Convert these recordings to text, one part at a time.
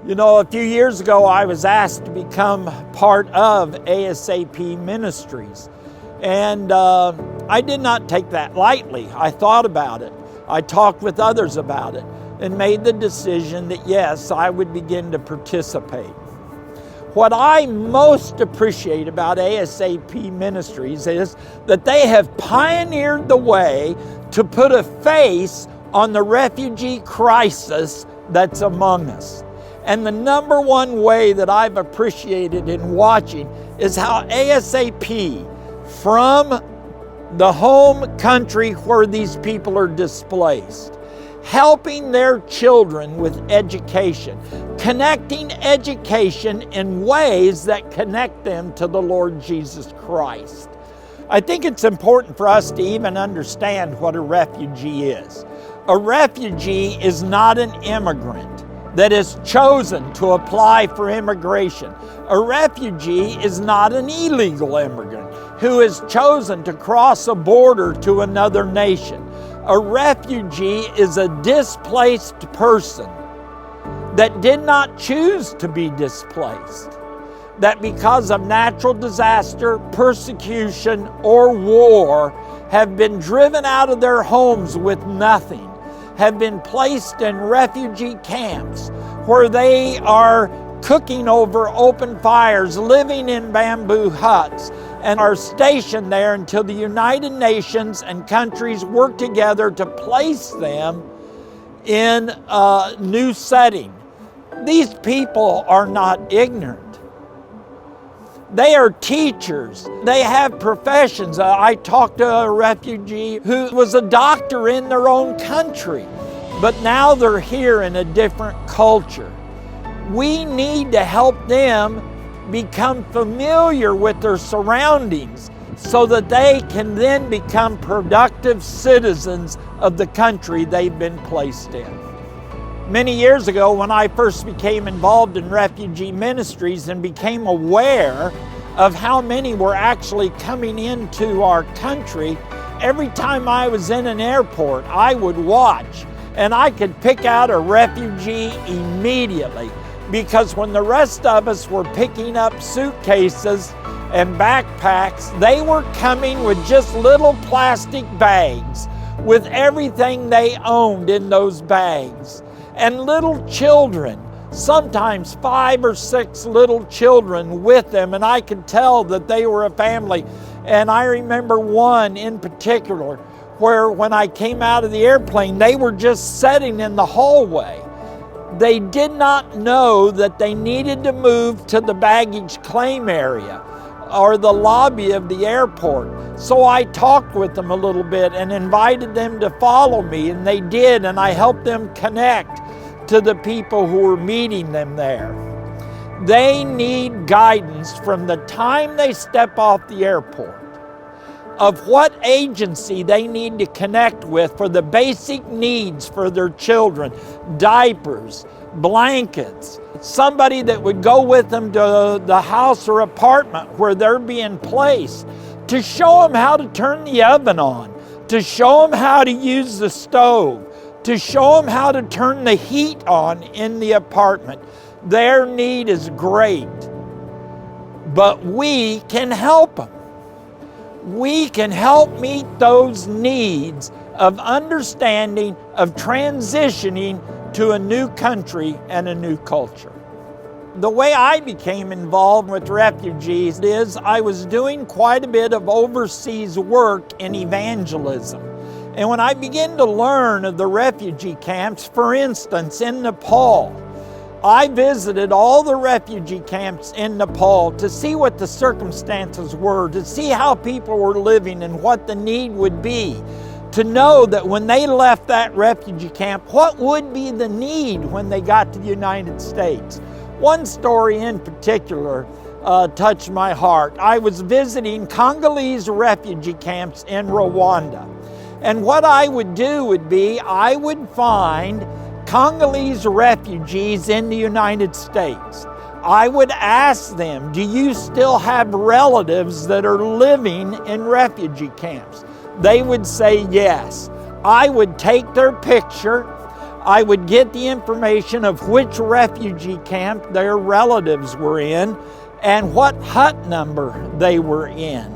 You know, a few years ago, I was asked to become part of ASAP Ministries. And I did not take that lightly. I thought about it. I talked with others about it and made the decision that yes, I would begin to participate. What I most appreciate about ASAP Ministries is that they have pioneered the way to put a face on the refugee crisis that's among us. And the number one way that I've appreciated in watching is how ASAP, from the home country where these people are displaced, helping their children with education, connecting education in ways that connect them to the Lord Jesus Christ. I think it's important for us to even understand what a refugee is. A refugee is not an immigrant that is chosen to apply for immigration. A refugee is not an illegal immigrant who is chosen to cross a border to another nation. A refugee is a displaced person that did not choose to be displaced, that because of natural disaster, persecution, or war have been driven out of their homes with nothing, have been placed in refugee camps where they are cooking over open fires, living in bamboo huts, and are stationed there until the United Nations and countries work together to place them in a new setting. These people are not ignorant. They are teachers. They have professions. I talked to a refugee who was a doctor in their own country, but now they're here in a different culture. We need to help them become familiar with their surroundings so that they can then become productive citizens of the country they've been placed in. Many years ago, when I first became involved in refugee ministries and became aware of how many were actually coming into our country, every time I was in an airport, I would watch, and I could pick out a refugee immediately, because when the rest of us were picking up suitcases and backpacks, they were coming with just little plastic bags with everything they owned in those bags. And little children, sometimes 5 or 6 little children with them, and I could tell that they were a family. And I remember one in particular where when I came out of the airplane, they were just sitting in the hallway. They did not know that they needed to move to the baggage claim area or the lobby of the airport. So I talked with them a little bit and invited them to follow me, and they did, and I helped them connect to the people who were meeting them there. They need guidance from the time they step off the airport of what agency they need to connect with for the basic needs for their children: diapers, blankets, somebody that would go with them to the house or apartment where they're being placed, to show them how to turn the oven on, to show them how to use the stove, to show them how to turn the heat on in the apartment. Their need is great, but we can help them. We can help meet those needs of understanding, of transitioning to a new country and a new culture. The way I became involved with refugees is I was doing quite a bit of overseas work in evangelism. And when I began to learn of the refugee camps, for instance, in Nepal, I visited all the refugee camps in Nepal to see what the circumstances were, to see how people were living and what the need would be, to know that when they left that refugee camp, what would be the need when they got to the United States. One story in particular touched my heart. I was visiting Congolese refugee camps in Rwanda. And what I would do would be, I would find Congolese refugees in the United States. I would ask them, do you still have relatives that are living in refugee camps? They would say yes. I would take their picture. I would get the information of which refugee camp their relatives were in and what hut number they were in.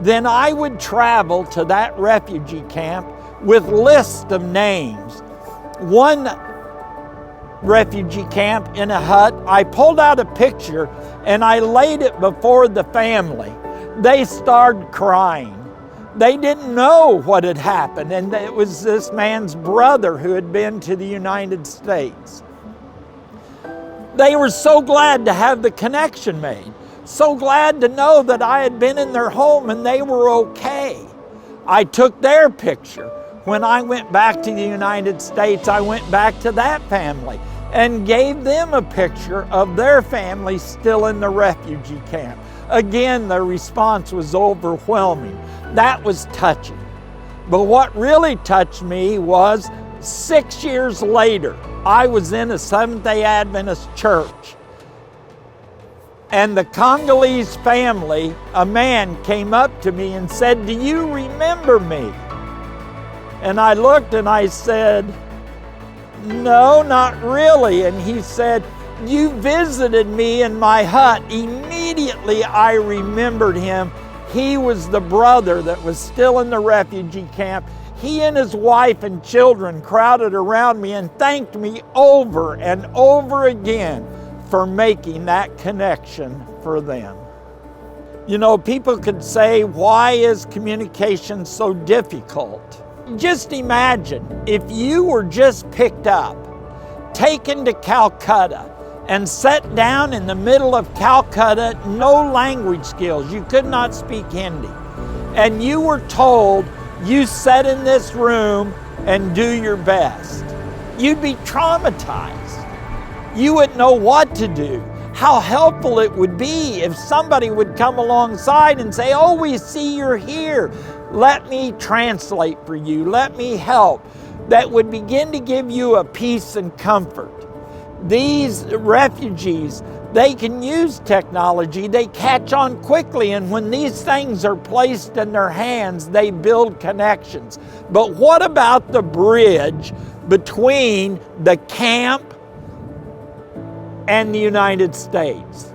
Then I would travel to that refugee camp with lists of names. One refugee camp in a hut, I pulled out a picture and I laid it before the family. They started crying. They didn't know what had happened, and it was this man's brother who had been to the United States. They were so glad to have the connection made, so glad to know that I had been in their home and they were okay. I took their picture. When I went back to the United States, I went back to that family and gave them a picture of their family still in the refugee camp. Again, the response was overwhelming. That was touching. But what really touched me was 6 years later, I was in a Seventh-day Adventist church. And the Congolese family, a man came up to me and said, "Do you remember me?" And I looked and I said, "No, not really." And he said, "You visited me in my hut." Immediately I remembered him. He was the brother that was still in the refugee camp. He and his wife and children crowded around me and thanked me over and over again for making that connection for them. You know, people could say, why is communication so difficult? Just imagine if you were just picked up, taken to Calcutta, and set down in the middle of Calcutta, no language skills, you could not speak Hindi, and you were told, you sit in this room and do your best. You'd be traumatized. You wouldn't know what to do. How helpful it would be if somebody would come alongside and say, "Oh, we see you're here. Let me translate for you. Let me help." That would begin to give you a peace and comfort. These refugees, they can use technology. They catch on quickly, and when these things are placed in their hands, they build connections. But what about the bridge between the camp and the United States?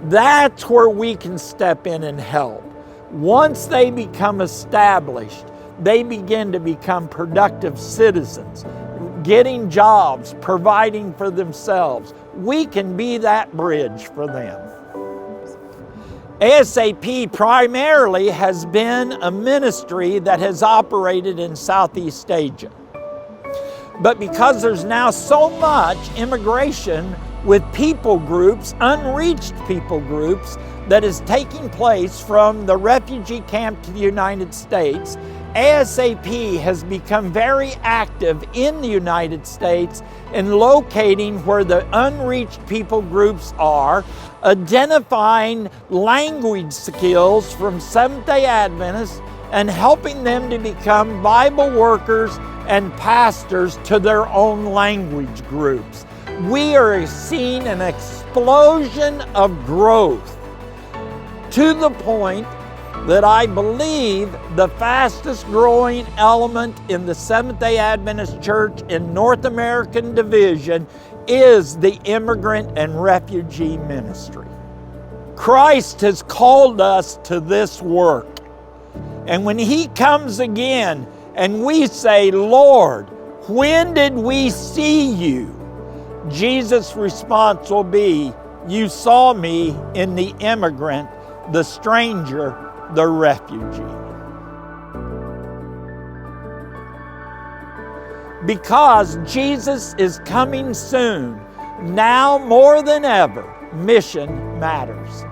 That's where we can step in and help. Once they become established, they begin to become productive citizens, getting jobs, providing for themselves. We can be that bridge for them. ASAP primarily has been a ministry that has operated in Southeast Asia. But because there's now so much immigration with people groups, unreached people groups, that is taking place from the refugee camp to the United States, ASAP has become very active in the United States in locating where the unreached people groups are, identifying language skills from Seventh-day Adventists and helping them to become Bible workers and pastors to their own language groups. We are seeing an explosion of growth to the point that I believe the fastest growing element in the Seventh-day Adventist Church in North American Division is the immigrant and refugee ministry. Christ has called us to this work. And when He comes again and we say, "Lord, when did we see you?" Jesus' response will be, "You saw me in the immigrant, the stranger, the refugee." Because Jesus is coming soon, now more than ever, mission matters.